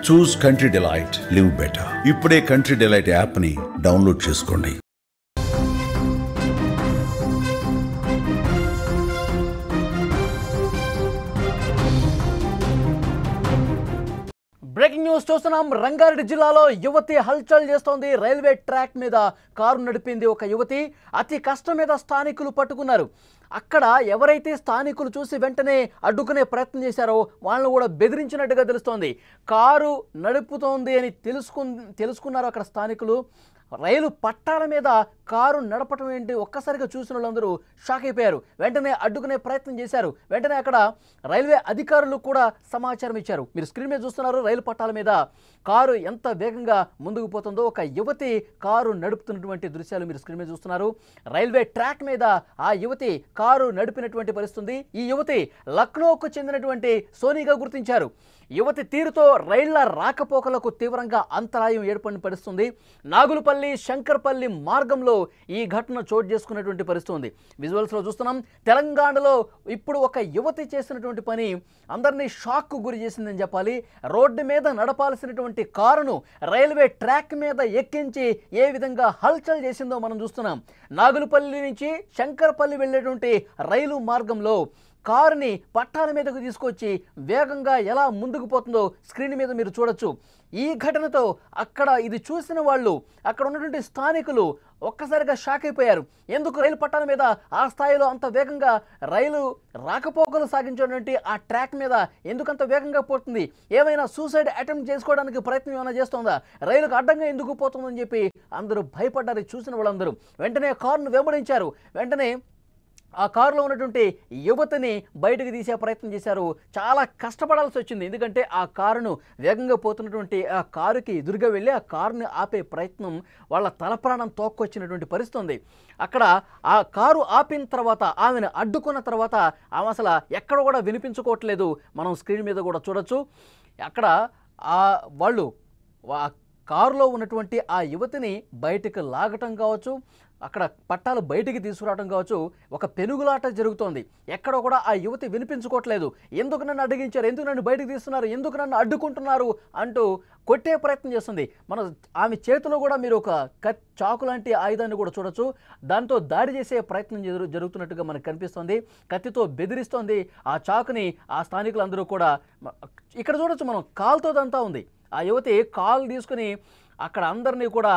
చూస్ country delight, live better. ఇప్పుడే country delight app ని download చేసుకోండి. బ్రేకింగ్ న్యూస్ చూస్తున్నాం. రంగారెడ్డి జిల్లాలో యువతి హల్చల్ చేస్తోంది. రైల్వే ట్రాక్ మీద కారు నడిపింది ఒక యువతి. అతి కష్టం మీద స్థానికులు పట్టుకున్నారు. అక్కడ ఎవరైతే స్థానికులు చూసి వెంటనే అడ్డుకునే ప్రయత్నం చేశారో వాళ్ళను కూడా బెదిరించినట్టుగా తెలుస్తోంది. కారు నడుపుతోంది అని తెలుసుకున్నారు అక్కడ స్థానికులు. రైలు పట్టాల మీద కారు నడపటం ఏంటి, ఒక్కసారిగా చూసిన వాళ్ళందరూ షాక్ అయిపోయారు. వెంటనే అడ్డుకునే ప్రయత్నం చేశారు. వెంటనే అక్కడ రైల్వే అధికారులు కూడా సమాచారం ఇచ్చారు. మీరు స్క్రీన్ మీద చూస్తున్నారు, రైలు పట్టాల మీద కారు ఎంత వేగంగా ముందుకు పోతుందో. ఒక యువతి కారు నడుపుతున్నటువంటి దృశ్యాలు మీరు స్క్రీన్ మీద చూస్తున్నారు. రైల్వే ట్రాక్ మీద ఆ యువతి కారు నడిపినటువంటి పరిస్థితి. ఈ యువతి లక్నోకు చెందినటువంటి సోనీగా గుర్తించారు. యువతి తీరుతో రైళ్ల రాకపోకలకు తీవ్రంగా అంతరాయం ఏర్పడిన పరిస్థితుంది. నాగులపల్లి శంకర్పల్లి మార్గంలో ఈ ఘటన చోటు చేసుకున్నటువంటి పరిస్థితి ఉంది. విజువల్స్లో చూస్తున్నాం. తెలంగాణలో ఇప్పుడు ఒక యువతి చేసినటువంటి పని అందరినీ షాక్కు గురి చేసిందని చెప్పాలి. రోడ్డు మీద నడపాల్సినటువంటి కారును రైల్వే ట్రాక్ మీద ఎక్కించి ఏ విధంగా హల్చల్ చేసిందో మనం చూస్తున్నాం. నాగులపల్లి నుంచి శంకర్పల్లి వెళ్ళేటువంటి రైలు మార్గంలో కారుని పట్టాల మీదకు తీసుకొచ్చి వేగంగా ఎలా ముందుకు పోతుందో స్క్రీన్ మీద మీరు చూడొచ్చు. ఈ ఘటనతో అక్కడ ఇది చూసిన వాళ్ళు, అక్కడ ఉన్నటువంటి స్థానికులు ఒక్కసారిగా షాక్ అయిపోయారు. ఎందుకు రైలు పట్టాల మీద ఆ స్థాయిలో అంత వేగంగా రైలు రాకపోకలు సాగించేటువంటి ఆ ట్రాక్ మీద ఎందుకంత వేగంగా పోతుంది? ఏమైనా సూసైడ్ అటెంప్ట్ చేసుకోవడానికి ప్రయత్నం ఏమైనా చేస్తుందా? రైలుకు అడ్డంగా ఎందుకు పోతుందని చెప్పి అందరూ భయపడ్డారు. చూసిన వాళ్ళందరూ వెంటనే కారును వెంబడించారు. వెంటనే ఆ కారులో ఉన్నటువంటి యువతిని బయటకు తీసే ప్రయత్నం చేశారు. చాలా కష్టపడాల్సి వచ్చింది. ఎందుకంటే ఆ కారును వేగంగా పోతున్నటువంటి ఆ కారుకి ఎదురుగా వెళ్ళి ఆ కారుని ఆపే ప్రయత్నం వాళ్ళ తలప్రాణం తోక్కొచ్చినటువంటి పరిస్థితి ఉంది. అక్కడ ఆ కారు ఆపిన తర్వాత ఆమెను అడ్డుకున్న తర్వాత ఆమె అసలు ఎక్కడ కూడా వినిపించుకోవట్లేదు. మనం స్క్రీన్ మీద కూడా చూడొచ్చు. అక్కడ వాళ్ళు కారులో ఉన్నటువంటి ఆ యువతిని బయటకు లాగటం కావచ్చు, అక్కడ పట్టాలు బయటికి తీసుకురావడం కావచ్చు, ఒక పెనుగులాట జరుగుతోంది. ఎక్కడో కూడా ఆ యువతి వినిపించుకోవట్లేదు. ఎందుకు నన్ను అడ్డగించారు, ఎందుకు నన్ను బయటకు తీస్తున్నారు, ఎందుకు నన్ను అడ్డుకుంటున్నారు అంటూ కొట్టే ప్రయత్నం చేస్తుంది. ఆమె చేతిలో కూడా మీరు ఒక చాకు లాంటి ఆయుధాన్ని కూడా చూడొచ్చు. దాంతో దాడి చేసే ప్రయత్నం జరుగుతున్నట్టుగా మనకు కనిపిస్తుంది. కత్తితో బెదిరిస్తోంది. ఆ చాకుని ఆ స్థానికులందరూ కూడా ఇక్కడ చూడొచ్చు. మనం కాలుతో దంతా ఉంది. ఆ యువతి కాలు తీసుకుని అక్కడ అందరినీ కూడా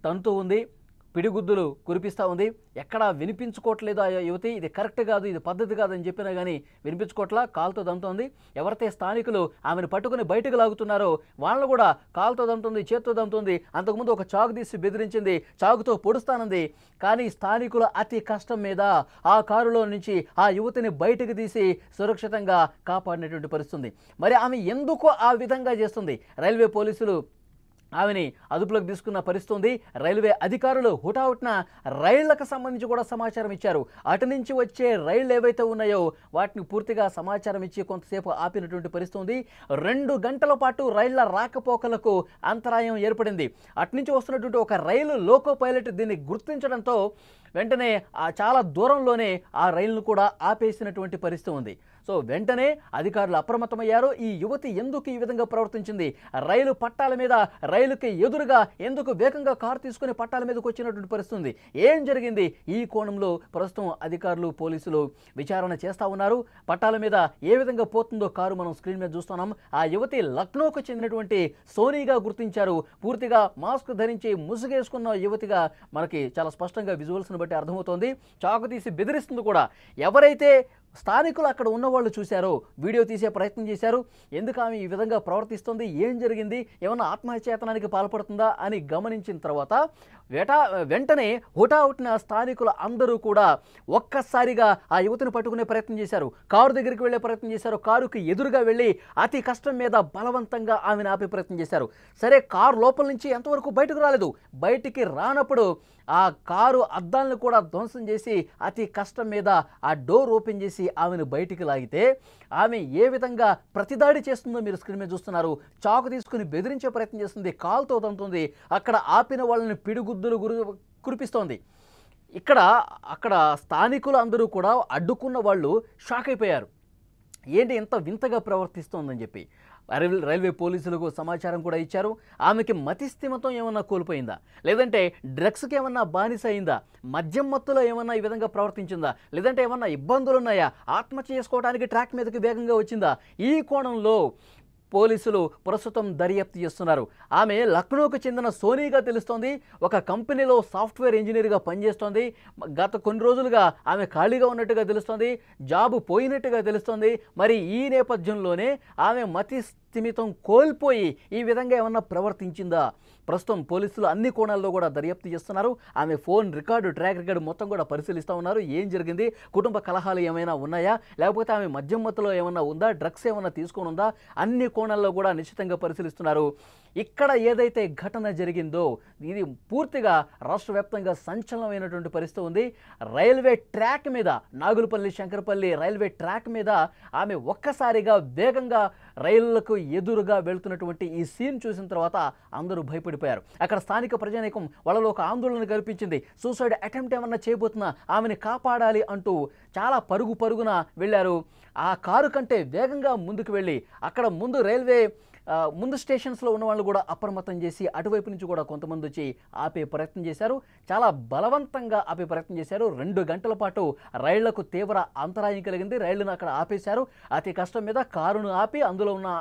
తంతూ ఉంది, పిడిగుద్దులు కురిపిస్తూ ఉంది. ఎక్కడా వినిపించుకోవట్లేదు ఆ యువతి. ఇది కరెక్ట్ కాదు, ఇది పద్ధతి కాదని చెప్పినా కానీ వినిపించుకోవట్లా, కాలుతో దంతుంది. ఎవరైతే స్థానికులు ఆమెను పట్టుకుని బయటకు లాగుతున్నారో వాళ్ళను కూడా కాలుతో దంతుంది, చేత్తో దంతుంది. అంతకుముందు ఒక చాకు తీసి బెదిరించింది, చాకుతో పొడుస్తానంది. కానీ స్థానికుల అతి కష్టం మీద ఆ కారులో నుంచి ఆ యువతిని బయటకు తీసి సురక్షితంగా కాపాడినటువంటి పరిస్థితుంది. మరి ఆమె ఎందుకు ఆ విధంగా చేస్తుంది? రైల్వే పోలీసులు ఆమెని అదుపులోకి తీసుకున్న పరిస్థితి ఉంది. రైల్వే అధికారులు హుటాహుటిన రైళ్లకు సంబంధించి కూడా సమాచారం ఇచ్చారు. అటు నుంచి వచ్చే రైళ్లు ఏవైతే ఉన్నాయో వాటిని పూర్తిగా సమాచారం ఇచ్చి కొంతసేపు ఆపినటువంటి పరిస్థితి ఉంది. 2 గంటల పాటు రైళ్ల రాకపోకలకు అంతరాయం ఏర్పడింది. అటు నుంచి వస్తున్నటువంటి ఒక రైలు లోకో పైలట్ దీన్ని గుర్తించడంతో వెంటనే చాలా దూరంలోనే ఆ రైలును కూడా ఆపేసినటువంటి పరిస్థితి ఉంది. సో వెంటనే అధికారులు అప్రమత్తమయ్యారు. ఈ యువతి ఎందుకు ఈ విధంగా ప్రవర్తించింది, రైలు పట్టాల మీద రైలుకి ఎదురుగా ఎందుకు వేగంగా కారు తీసుకుని పట్టాల మీదకి వచ్చినటువంటి పరిస్థితి, ఏం జరిగింది? ఈ కోణంలో ప్రస్తుతం అధికారులు పోలీసులు విచారణ చేస్తూ ఉన్నారు. పట్టాల మీద ఏ విధంగా పోతుందో కారు మనం స్క్రీన్ మీద చూస్తున్నాం. ఆ యువతి లక్నోకు చెందినటువంటి సోనీగా గుర్తించారు. పూర్తిగా మాస్క్ ధరించి ముసుగేసుకున్న యువతిగా మనకి చాలా స్పష్టంగా విజువల్స్ను బట్టి అర్థమవుతోంది. చాకు తీసి బెదిరిస్తుంది కూడా. ఎవరైతే స్థానికులు అక్కడ ఉన్నవాళ్ళు చూశారో, వీడియో తీసే ప్రయత్నం చేశారు. ఎందుకు ఆమె ఈ విధంగా ప్రవర్తిస్తుంది, ఏం జరిగింది, ఏమన్నా ఆత్మహత్యాయత్నానికి పాల్పడుతుందా అని గమనించిన తర్వాత వెంటనే హుటాహుటిన స్థానికులు అందరూ కూడా ఒక్కసారిగా ఆ యువతిని పట్టుకునే ప్రయత్నం చేశారు. కారు దగ్గరికి వెళ్ళే ప్రయత్నం చేశారు. కారుకి ఎదురుగా వెళ్ళి అతి కష్టం మీద బలవంతంగా ఆమెను ఆపే ప్రయత్నం చేశారు. సరే, కారు లోపల నుంచి ఎంతవరకు బయటకు రాలేదు. బయటికి రానప్పుడు ఆ కారు అద్దాలను కూడా ధ్వంసం చేసి అతి కష్టం మీద ఆ డోర్ ఓపెన్ చేసి ఆమెను బయటికి లాగితే ఆమె ఏ విధంగా ప్రతిదాడి చేస్తుందో మీరు స్క్రీన్ మీద చూస్తున్నారు. చాకు తీసుకుని బెదిరించే ప్రయత్నం చేస్తుంది, కాలుతో తంతుంది, అక్కడ ఆపిన వాళ్ళని పిడిగుద్దులు కురిపిస్తోంది. అక్కడ స్థానికులు అందరూ కూడా అడ్డుకున్న వాళ్ళు షాక్ అయిపోయారు. ఏంటి ఇంత వింతగా ప్రవర్తిస్తోందని చెప్పి. రైల్వే పోలీసులకు సమాచారం కూడా ఇచ్చారు. ఆమెకి మతిస్థిమితం ఏమన్నా కోల్పోయిందా, లేదంటే డ్రగ్స్కి ఏమన్నా బానిస అయిందా, మద్యం మత్తులో ఏమన్నా ఈ విధంగా ప్రవర్తించిందా, లేదంటే ఏమన్నా ఇబ్బందులు ఉన్నాయా, ఆత్మహత్య చేసుకోవడానికి ట్రాక్ మీదకి వేగంగా వచ్చిందా, ఈ కోణంలో పోలీసులు ప్రస్తుతం దర్యాప్తు చేస్తున్నారు. ఆమె లక్నోకు చెందిన సోనీగా తెలుస్తోంది. ఒక కంపెనీలో సాఫ్ట్వేర్ ఇంజనీర్గా పనిచేస్తోంది. గత కొన్ని రోజులుగా ఆమె ఖాళీగా ఉన్నట్టుగా తెలుస్తోంది, జాబు పోయినట్టుగా తెలుస్తోంది. మరి ఈ నేపథ్యంలోనే ఆమె మతి స్థిమితం కోల్పోయి ఈ విధంగా ఏమన్నా ప్రవర్తించిందా? ప్రస్తుతం పోలీసులు అన్ని కోణాల్లో కూడా దర్యాప్తు చేస్తున్నారు. ఆమె ఫోన్ రికార్డు, ట్రాక్ రికార్డు మొత్తం కూడా పరిశీలిస్తూ ఉన్నారు. ఏం జరిగింది, కుటుంబ కలహాలు ఏమైనా ఉన్నాయా, లేకపోతే ఆమె మద్యం మత్తులో ఏమన్నా ఉందా, డ్రగ్స్ ఏమన్నా తీసుకొని ఉందా, అన్ని కోణాల్లో కూడా నిశ్చితంగా పరిశీలిస్తున్నారు. ఇక్కడ ఏదైతే ఘటన జరిగిందో ఇది పూర్తిగా రాష్ట్ర వ్యాప్తంగా సంచలనమైనటువంటి పరిస్థితి ఉంది. రైల్వే ట్రాక్ మీద, నాగులపల్లి శంకరపల్లి రైల్వే ట్రాక్ మీద ఆమె ఒక్కసారిగా వేగంగా రైళ్లకు ఎదురుగా వెళ్తున్నటువంటి ఈ సీన్ చూసిన తర్వాత అందరూ భయపడిపోయారు. అక్కడ స్థానిక ప్రజానీకం వాళ్ళలో ఒక ఆందోళన కల్పించింది. సూసైడ్ అటెంప్ట్ ఏమన్నా చేయబోతున్నా, ఆమెను కాపాడాలి అంటూ చాలా పరుగున వెళ్ళారు. ఆ కారు కంటే వేగంగా ముందుకు వెళ్ళి అక్కడ ముందు స్టేషన్స్లో ఉన్న వాళ్ళు కూడా అప్రమత్తం చేసి అటువైపు నుంచి కూడా కొంతమంది వచ్చి ఆపే ప్రయత్నం చేశారు. చాలా బలవంతంగా ఆపే ప్రయత్నం చేశారు. 2 గంటల పాటు రైళ్లకు తీవ్ర అంతరాయం కలిగింది. రైళ్లను అక్కడ ఆపేశారు. అతి కష్టం మీద కారును ఆపి అందులో ఉన్న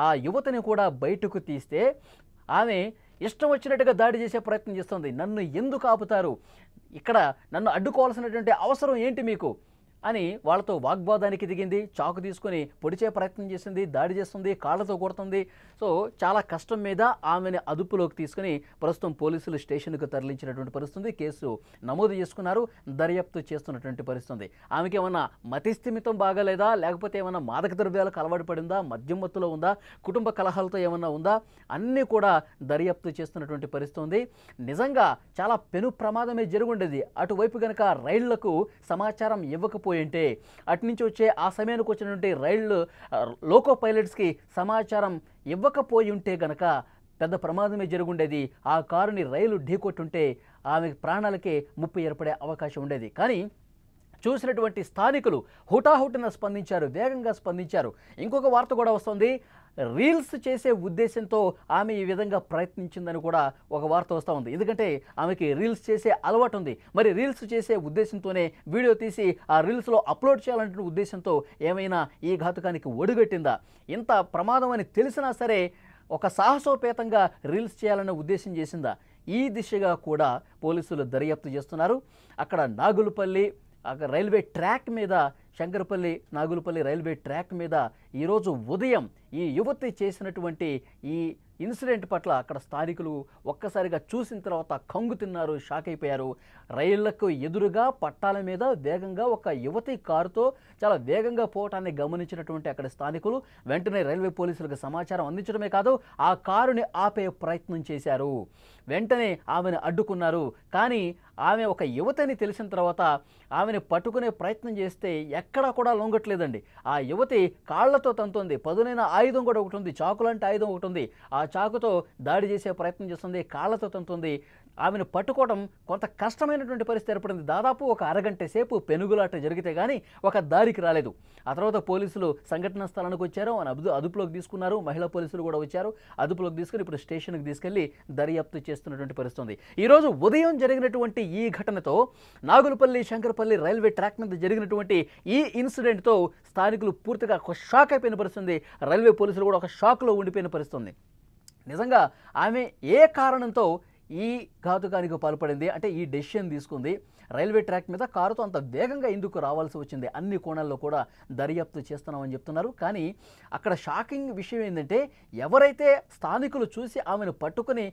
ఆ యువతిని కూడా బయటకు తీస్తే ఆమె ఇష్టం వచ్చినట్టుగా దాడి చేసే ప్రయత్నం చేస్తుంది. నన్ను ఎందుకు ఆపుతారు, ఇక్కడ నన్ను అడ్డుకోవాల్సినటువంటి అవసరం ఏంటి మీకు అని వాళ్ళతో వాగ్వాదానికి దిగింది. చాకు తీసుకొని పొడిచే ప్రయత్నం చేసింది, దాడి చేస్తుంది, కాళ్ళతో కొడుతుంది. సో చాలా కష్టం మీద ఆమెను అదుపులోకి తీసుకుని ప్రస్తుతం పోలీసులు స్టేషన్కు తరలించినటువంటి పరిస్థితి. కేసు నమోదు చేసుకున్నారు, దర్యాప్తు చేస్తున్నటువంటి పరిస్థితి. ఆమెకి ఏమన్నా మతిస్థిమితం బాగాలేదా, లేకపోతే ఏమన్నా మాదక ద్రవ్యాలకు అలవాటు పడిందా, మద్యం మత్తులో ఉందా, కుటుంబ కలహాలతో ఏమన్నా ఉందా, అన్నీ కూడా దర్యాప్తు చేస్తున్నటువంటి పరిస్థితి ఉంది. నిజంగా చాలా పెను ప్రమాదమే జరుగుండేది. అటువైపు కనుక రైళ్లకు సమాచారం ఇవ్వకపోతే, అటు నుంచి వచ్చే ఆ సమయానికి వచ్చినటువంటి రైళ్లు లోకో పైలట్స్కి సమాచారం ఇవ్వకపోయి ఉంటే గనక పెద్ద ప్రమాదమే జరుగుండేది. ఆ కారుని రైలు ఢీకొట్టుంటే ఆమె ప్రాణాలకే ముప్పు ఏర్పడే అవకాశం ఉండేది. కానీ చూసినటువంటి స్థానికులు హుటాహుటిన స్పందించారు, వేగంగా స్పందించారు. ఇంకొక వార్త కూడా వస్తుంది, రీల్స్ చేసే ఉద్దేశంతో ఆమె ఈ విధంగా ప్రయత్నించిందని కూడా ఒక వార్త వస్తూ ఉంది. ఎందుకంటే ఆమెకి రీల్స్ చేసే అలవాటు ఉంది. మరి రీల్స్ చేసే ఉద్దేశంతోనే వీడియో తీసి ఆ రీల్స్లో అప్లోడ్ చేయాలంటే ఉద్దేశంతో ఏమైనా ఈ ఘాతుకానికి ఒడిగట్టిందా? ఇంత ప్రమాదం అని తెలిసినా సరే ఒక సాహసోపేతంగా రీల్స్ చేయాలనే ఉద్దేశం చేసిందా? ఈ దిశగా కూడా పోలీసులు దర్యాప్తు చేస్తున్నారు. అక్కడ నాగులపల్లి రైల్వే ట్రాక్ మీద, శంకరపల్లి నాగులపల్లి రైల్వే ట్రాక్ మీద ఈరోజు ఉదయం ఈ యువతి చేసినటువంటి ఈ ఇన్సిడెంట్ పట్ల అక్కడ స్థానికులు ఒక్కసారిగా చూసిన తర్వాత కంగు తిన్నారు, షాక్ అయిపోయారు. రైళ్లకు ఎదురుగా పట్టాల మీద వేగంగా ఒక యువతి కారుతో చాలా వేగంగా పోవటాన్ని గమనించినటువంటి అక్కడ స్థానికులు వెంటనే రైల్వే పోలీసులకు సమాచారం అందించడమే కాదు, ఆ కారుని ఆపే ప్రయత్నం చేశారు. వెంటనే ఆమెను అడ్డుకున్నారు. కానీ ఆమె ఒక యువతని తెలిసిన తర్వాత ఆమెను పట్టుకునే ప్రయత్నం చేస్తే ఎక్కడా కూడా లొంగట్లేదండి. ఆ యువతి కాళ్లతో తంతోంది. పదునైన ఆయుధం కూడా ఒకటి ఉంది, చాకులాంటి ఆయుధం ఒకటి ఉంది. ఆ చాకుతో దాడి చేసే ప్రయత్నం చేస్తుంది, కాళ్లతో తంతుంది. ఆమెను పట్టుకోవడం కొంత కష్టమైనటువంటి పరిస్థితి ఏర్పడింది. దాదాపు ఒక అరగంట సేపు పెనుగులాట జరిగితే కానీ ఒక దారికి రాలేదు. ఆ తర్వాత పోలీసులు సంఘటనా స్థలానికి వచ్చారు, అదుపులోకి తీసుకున్నారు. మహిళా పోలీసులు కూడా వచ్చారు, అదుపులోకి తీసుకుని ఇప్పుడు స్టేషన్కి తీసుకెళ్లి దర్యాప్తు చేస్తున్నటువంటి పరిస్థితి ఉంది. ఈరోజు ఉదయం జరిగినటువంటి ఈ ఘటనతో నాగులపల్లి శంకరపల్లి రైల్వే ట్రాక్ మీద జరిగినటువంటి ఈ ఇన్సిడెంట్తో స్థానికులు పూర్తిగా ఒక షాక్ అయిపోయిన పరిస్థితి. రైల్వే పోలీసులు కూడా ఒక షాక్లో ఉండిపోయిన పరిస్థితి. నిజంగా ఆమె ఏ కారణంతో ఈ ఘాతుకానికి పాల్పడింది, అంటే ఈ డెసిషన్ తీసుకుంది, రైల్వే ట్రాక్ మీద కారుతో అంత వేగంగా ఎందుకు రావాల్సి వచ్చింది, అన్ని కోణాల్లో కూడా దర్యాప్తు చేస్తున్నామని చెప్తున్నారు. కానీ అక్కడ షాకింగ్ విషయం ఏంటంటే ఎవరైతే స్థానికులు చూసి ఆమెను పట్టుకుని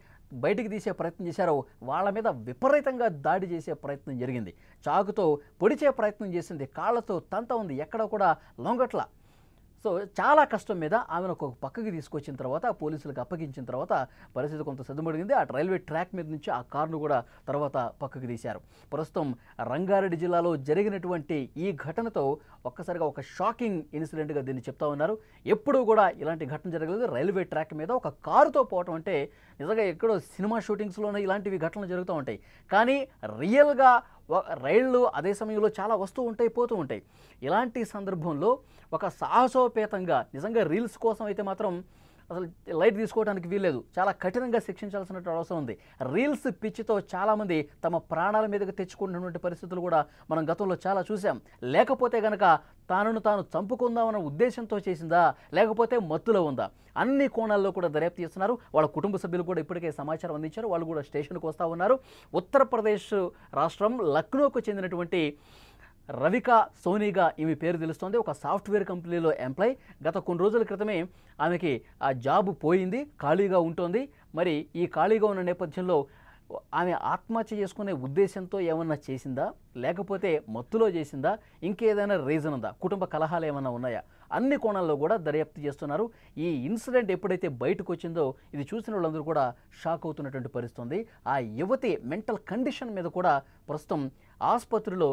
బయటికి తీసే ప్రయత్నం చేశారో వాళ్ళ మీద విపరీతంగా దాడి చేసే ప్రయత్నం జరిగింది. చాకుతో పొడిచే ప్రయత్నం చేసింది, కాళ్ళతో తంత ఉంది, ఎక్కడ కూడా లొంగట్ల. సో చాలా కష్టం మీద ఆమెను ఒక పక్కకి తీసుకొచ్చిన తర్వాత పోలీసులకు అప్పగించిన తర్వాత పరిస్థితి కొంత సద్దుమడిగింది. ఆ రైల్వే ట్రాక్ మీద నుంచి ఆ కారును కూడా తర్వాత పక్కకి తీశారు. ప్రస్తుతం రంగారెడ్డి జిల్లాలో జరిగినటువంటి ఈ ఘటనతో ఒక్కసారిగా ఒక షాకింగ్ ఇన్సిడెంట్గా దీన్ని చెప్తా ఉన్నారు. ఎప్పుడూ కూడా ఇలాంటి ఘటన జరగలేదు. రైల్వే ట్రాక్ మీద ఒక కారుతో పోవటం అంటే నిజంగా ఎక్కడో సినిమా షూటింగ్స్లోనే ఇలాంటివి ఘటనలు జరుగుతూ ఉంటాయి. కానీ రియల్గా రైళ్ళు అదే సమయంలో చాలా వస్తూ ఉంటాయి, పోతూ ఉంటాయి. ఇలాంటి సందర్భంలో ఒక సాహసోపేతంగా నిజంగా రీల్స్ కోసం అయితే మాత్రం అసలు లైట్ తీసుకోవడానికి వీల్లేదు, చాలా కఠినంగా శిక్షించాల్సిన అవసరం ఉంది. రీల్స్ పిచ్చితో చాలామంది తమ ప్రాణాల మీదకి తెచ్చుకుంటున్నటువంటి పరిస్థితులు కూడా మనం గతంలో చాలా చూసాం. లేకపోతే గనక తాను చంపుకుందామన్న ఉద్దేశంతో చేసిందా, లేకపోతే మత్తులో ఉందా, అన్ని కోణాల్లో కూడా దర్యాప్తు చేస్తున్నారు. వాళ్ళ కుటుంబ సభ్యులు కూడా ఇప్పటికే సమాచారం అందించారు. వాళ్ళు కూడా స్టేషన్కి వస్తూ ఉన్నారు. ఉత్తరప్రదేశ్ రాష్ట్రం లక్నోకు చెందినటువంటి రవికా సోనీగా ఈమె పేరు తెలుస్తోంది. ఒక సాఫ్ట్వేర్ కంపెనీలో ఎంప్లాయ్. గత కొన్ని రోజుల క్రితమే ఆమెకి ఆ జాబ్ పోయింది, ఖాళీగా ఉంటుంది. మరి ఈ ఖాళీగా ఉన్న నేపథ్యంలో ఆమె ఆత్మహత్య చేసుకునే ఉద్దేశంతో ఏమన్నా చేసిందా, లేకపోతే మత్తులో చేసిందా, ఇంకేదైనా రీజన్ ఉందా, కుటుంబ కలహాలు ఏమన్నా ఉన్నాయా, అన్ని కోణాల్లో కూడా దర్యాప్తు చేస్తున్నారు. ఈ ఇన్సిడెంట్ ఎప్పుడైతే బయటకు వచ్చిందో ఇది చూసిన వాళ్ళందరూ కూడా షాక్ అవుతున్నటువంటి పరిస్థితి ఉంది. ఆ యువతి మెంటల్ కండిషన్ మీద కూడా ప్రస్తుతం ఆసుపత్రిలో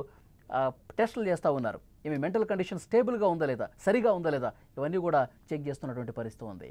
టెస్టులు చేస్తూ ఉన్నారు. ఈమె మెంటల్ కండిషన్ స్టేబుల్గా ఉందా లేదా, సరిగా ఉందా లేదా, ఇవన్నీ కూడా చెక్ చేస్తున్నటువంటి పరిస్థితి ఉంది.